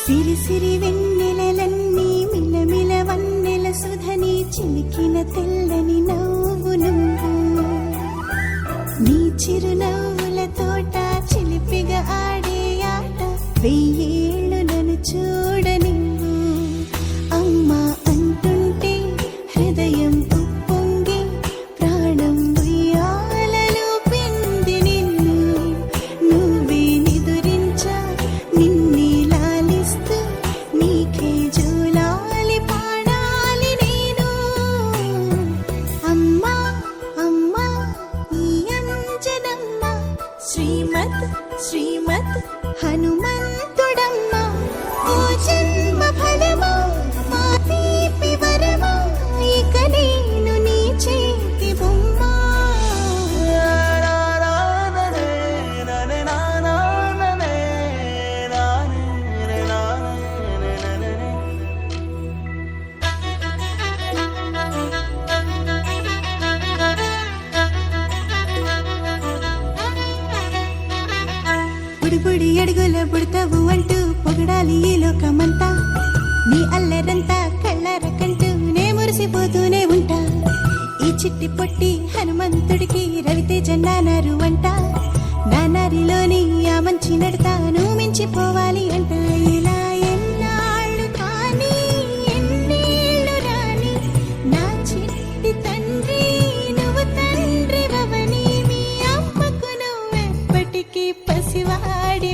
సిరి సిరి వెన్నెలలన్నీ మిలమిల వన్నెల సుధని చిలికిన తెల్లని నవ్వు నువ్వు నీ చిరునవ్వుల తోట చిలిపిగా ఆడే ఆట వెయ్యేళ్ళు నన్ను చూడని అమ్మా అంటుంటే హృదయం ఉప్పొంగి ప్రాణం ఉయ్యాలలో పిండి నిన్ను నువ్వే నిదురించా నిన్నే లాలిస్తూ నీకే జూలాలి పాడాలి నేను అమ్మా అమ్మా ఈ అంజనమ్మ శ్రీమత్ శ్రీమత్ హనుమంతుడమ్మ ఓ జన్మ ఫలమా మా తీపి వరమా ఇక నేను నీ చేతి బొమ్మ బుడి అడుగుల బుడతావు అంటూ పొగడాలి ఈ లోకమంతా నీ అల్లరంతా కళ్ళారకంటూ నే మురిసిపోతూనే ఉంటా ఈ చిట్టి పొట్టి హనుమంతుడికి రవితేజ నానారు అంట నానారిలోని ఆ మంచి నడతాను మించిపోవాలి అంట ఇలా ఎన్నాళ్ళు కానీ ఎన్నేళ్ళు రాని నా చిట్టి తండ్రి నువ్వు తండ్రి వవని మీ అమ్మకు నువ్వెప్పటికీ పసివాడి